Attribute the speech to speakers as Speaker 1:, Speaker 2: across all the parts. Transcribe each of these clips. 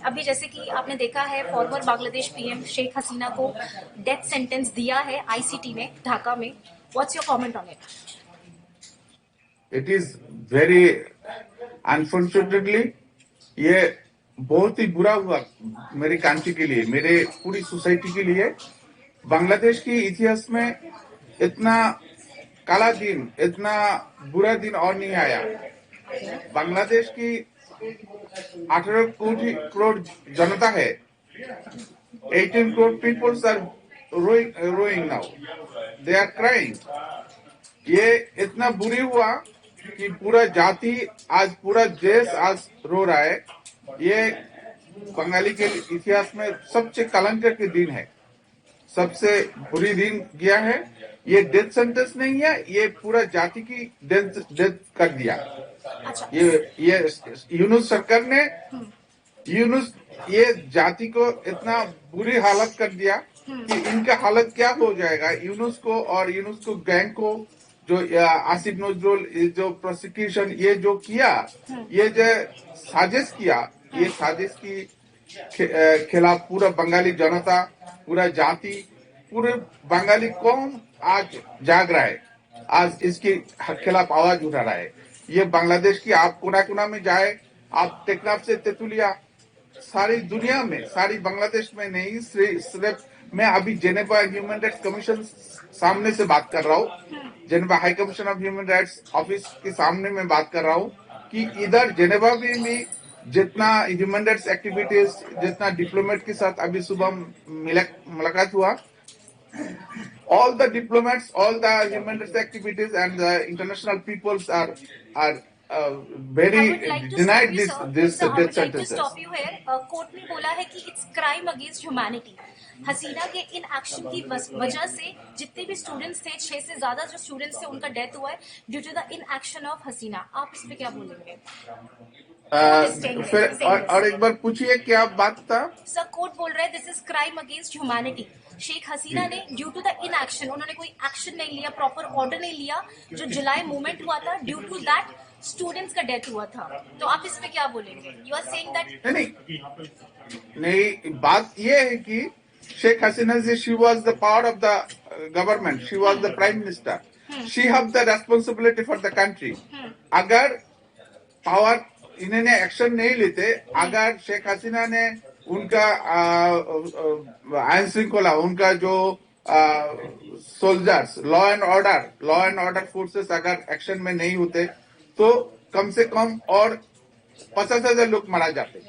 Speaker 1: अभी जैसे कि आपने देखा है फॉर्मर बांग्लादेश पीएम शेख हसीना को डेथ सेंटेंस दिया है आईसीटी में, ढाका में. What's your comment on it?
Speaker 2: It is very unfortunately ये बहुत ही बुरा हुआ मेरी कंट्री के लिए, मेरे पूरी सोसाइटी के लिए. बांग्लादेश की इतिहास में इतना काला दिन, इतना बुरा दिन और नहीं आया. बांग्लादेश की 18 करोड़ जनता है. 18 crore people are rowing now. They are crying. ये इतना बुरी हुआ कि पूरा जाति आज, पूरा देश आज रो रहा है. ये बंगाली के इतिहास में सबसे कलंक के दिन है, सबसे बुरी दिन गया है. ये डेथ सेंटेंस नहीं है, ये पूरा जाति की डेथ कर दिया.
Speaker 1: अच्छा.
Speaker 2: ये यूनुस सरकार ने ये जाति को इतना बुरी हालत कर दिया कि इनका हालत क्या हो जाएगा. यूनुस को और यूनुस को गैंग को जो आसिफ नजरुल जो प्रोसिक्यूशन ये जो किया, ये जो साजिश किया, ये साजिश की खिलाफ पूरा बंगाली जनता, पूरा जाति, पूरे बंगाली कौम आज जाग रहा है, आज इसके खिलाफ आवाज उठा रहा है. ये बांग्लादेश की आप कोना कोना में जाए, आप टेकनाफ से तेतुलिया, सारी दुनिया में, सारी बांग्लादेश में नहीं, सिर्फ मैं अभी जेनेवा ह्यूमन राइट्स कमीशन सामने से बात कर रहा हूँ, Geneva high commission of human rights office के सामने में बात कर रहा हूँ कि इधर जेनेवा में भी जितना ह्यूमन राइट्स एक्टिविटीज, जितना डिप्लोमेट के साथ अभी सुबह मुलाकात हुआ, all the diplomats, all the human rights activities and the international peoples are very denied this death sentences.
Speaker 1: Court ने बोला है कि इट्स क्राइम अगेंस्ट ह्यूमैनिटी. हसीना के इन एक्शन की वजह से जितने भी स्टूडेंट्स थे, 6 से ज्यादा जो स्टूडेंट्स थे, उनका डेथ हुआ है due to the inaction of Hasina. आप इस पे क्या बोलेंगे?
Speaker 2: फिर और एक बार पूछिए क्या बात था.
Speaker 1: सर, कोर्ट बोल रहा है this is crime against humanity. Sheikh Hasina ने due to the inaction, उन्होंने कोई एक्शन नहीं लिया, प्रॉपर ऑर्डर नहीं लिया, जो जुलाई मूवमेंट हुआ था, ड्यू टू दैट स्टूडेंट्स का डेथ हुआ था. तो आप इस पे क्या बोलेंगे? यू आर सेइंग दैट
Speaker 2: नहीं, बात ये है कि Sheikh Hasina ji, she was the power of the government, she was the prime minister, she have the responsibility for the country. अगर पावर इन्होंने एक्शन नहीं लेते, अगर शेख हसीना ने उनका आईन श्रृंखला, उनका जो soldiers, law and order forces अगर एक्शन में नहीं होते तो कम से कम और 50,000 लोग मारा जाते.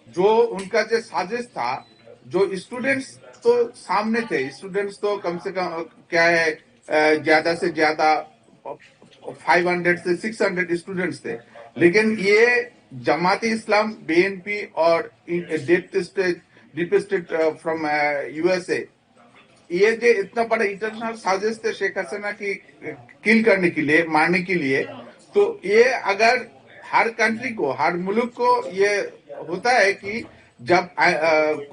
Speaker 2: जो उनका जो साजिश था, जो स्टूडेंट्स तो सामने थे, स्टूडेंट्स तो कम से कम क्या है, ज्यादा से ज्यादा 500 से 600 स्टूडेंट्स थे. लेकिन ये जमाती इस्लाम, बीएनपी और डीप स्टेट फ्रॉम यूएसए, ये जो इतना बड़ा इंटरनेशनल साजिश थे शेख हसीना की किल करने के लिए, मारने के लिए, तो ये अगर हर कंट्री को, हर मुल्क को ये होता है कि जब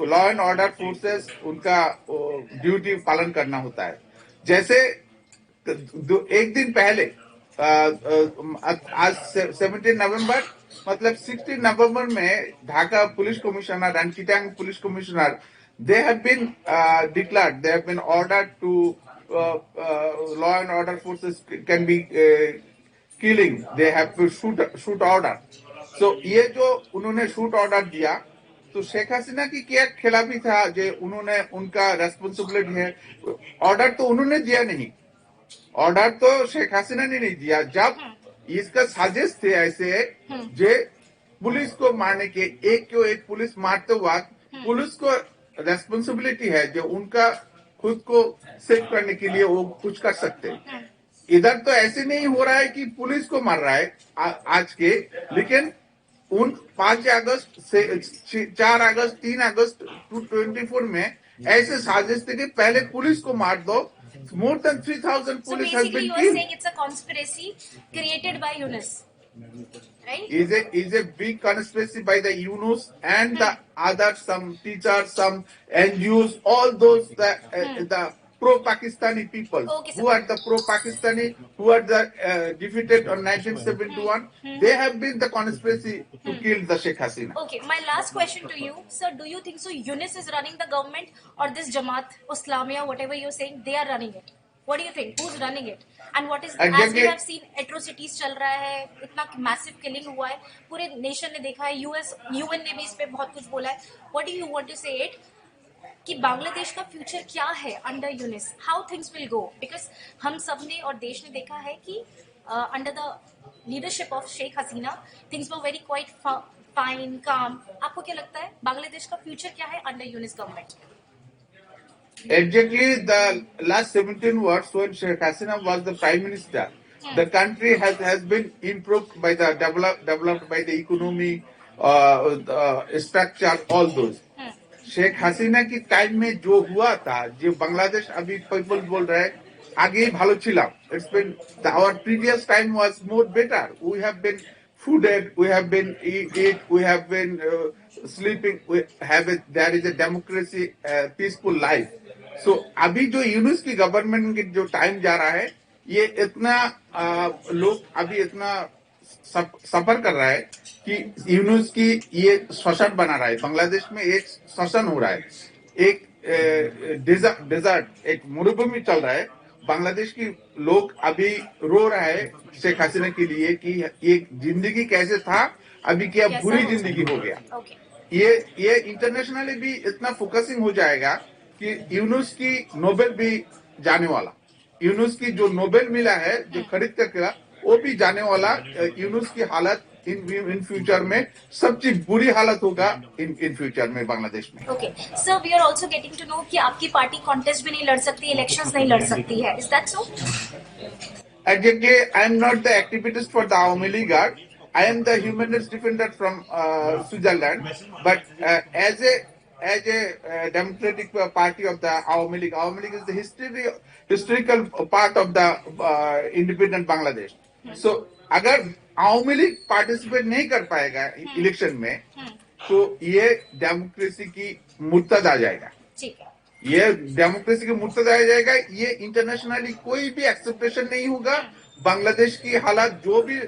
Speaker 2: लॉ एंड ऑर्डर फोर्सेस उनका ड्यूटी पालन करना होता है. जैसे एक दिन पहले आज 17 नवंबर, मतलब 16 नवंबर में Dhaka police commissioner and Chittagong police commissioner, they have been declared, they have been ordered to law and order forces can be killing, they have to shoot order. So ये जो उन्होंने शूट ऑर्डर दिया, तो शेख हसीना की क्या खिलाफी था जो उन्होंने, उनका रेस्पॉन्सिबिलिटी है. ऑर्डर तो उन्होंने दिया नहीं, ऑर्डर तो शेख हसीना ने नहीं दिया. जब इसका साजिश थे ऐसे जे पुलिस को मारने के, एक को एक पुलिस मारते वक्त पुलिस को रेस्पॉन्सिबिलिटी है जो उनका खुद को सेव करने के लिए वो कुछ कर सकते हैं. इधर तो ऐसे नहीं हो रहा है कि पुलिस को मार रहा है आज के, लेकिन उन 5 अगस्त से 4 अगस्त 3 अगस्त 2024 में ऐसे साजिश थे कि पहले पुलिस को मार दो. More than 3,000 police has been killed.
Speaker 1: So basically, you are saying it's a conspiracy created by Yunus, right?
Speaker 2: Is a big conspiracy by the Yunus and the other, some teachers, some NGOs, all those the pro-Pakistani people,
Speaker 1: Okay, sir.
Speaker 2: who are the pro-Pakistani, who are the defeated on 1971. They have been the conspiracy to kill the Sheikh Hasina.
Speaker 1: Okay, my last question to you, sir. Do you think so? Yunus is running the government, or this Jamaat Islamia, whatever you're saying, they are running it? What do you think? Who's running it? And what is, as we
Speaker 2: Exactly.
Speaker 1: have seen, atrocities चल रहा है, इतना massive killing हुआ है, पूरे nation ने देखा है, UN ने भी इस पे बहुत कुछ बोला है. What do you want to say it? कि बांग्लादेश का फ्यूचर क्या है under Yunus, how things will go, because हम सब ने और देश ने देखा है कि under the leadership of Sheikh Hasina things were very quite fine calm. आपको क्या लगता है बांग्लादेश का फ्यूचर क्या है under Yunus government?
Speaker 2: Exactly the last 17 years when Sheikh Hasina was the Prime Minister, the country has been improved by the developed by the economy, structure, all those. Sheikh Hasina की time में जो हुआ था, जो बांग्लादेश अभी पीपल बोल रहे हैं आगे भालो छिलाम. It's been our previous time was more better. We have been fooded, we have been eat, we have been sleeping, there is a democracy, peaceful life. So अभी जो यूनुस की गवर्नमेंट की जो टाइम जा रहा है, ये इतना लोग अभी इतना सफर कर रहा है कि यूनुस की ये शोषण बना रहा है. बांग्लादेश में एक शोषण हो रहा है, एक डेजर्ट, एक मरुभूमि चल रहा है. बांग्लादेश की लोग अभी रो रहा है शेख हसीना के लिए कि ये जिंदगी कैसे था, अभी क्या बुरी जिंदगी हो गया. ये इंटरनेशनली भी इतना फोकसिंग हो जाएगा कि यूनुस की नोबेल भी जाने वाला. यूनुस की जो नोबेल मिला है, जो खरीद करके वो भी जाने वाला. यूनुस की हालत इन फ्यूचर में सबसे बुरी हालत होगा इन फ्यूचर में बांग्लादेश में.
Speaker 1: Okay sir, we are also getting to know कि आपकी पार्टी कॉन्टेस्ट भी नहीं लड़ सकती, इलेक्शंस नहीं लड़ सकती है. Is that so?
Speaker 2: Exactly, I am not the activist for the Awami League. I am the human rights defender from Switzerland. But as a democratic party of the Awami League is the historical part of the independent Bangladesh. So अगर Awami league participate नहीं कर पाएगा election में, तो ये democracy की मुर्तद आ जाएगा.
Speaker 1: ठीक है,
Speaker 2: ये डेमोक्रेसी की मुर्तद आ जाएगा. ये इंटरनेशनली कोई भी एक्सेप्टेशन नहीं होगा. बांग्लादेश की हालत जो भी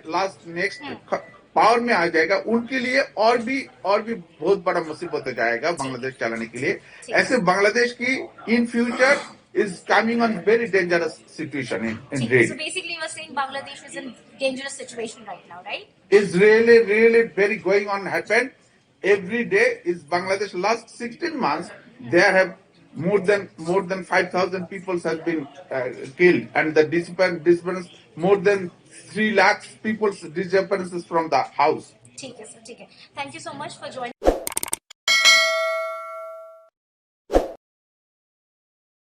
Speaker 2: नेक्स्ट पावर में आ जाएगा, उनके लिए और भी बहुत बड़ा मुसीबत हो जाएगा बांग्लादेश चलाने के लिए. ऐसे बांग्लादेश की in future is coming on very dangerous situation in really.
Speaker 1: So basically you are saying Bangladesh is in dangerous situation right now, right?
Speaker 2: It's really very going on happen every day. Is Bangladesh last 16 months there have more than 5,000 people has been killed, and the disappearance more than 3 lakhs people's disappearances from the house.
Speaker 1: ठीक है sir, ठीक है. Thank you so much for joining.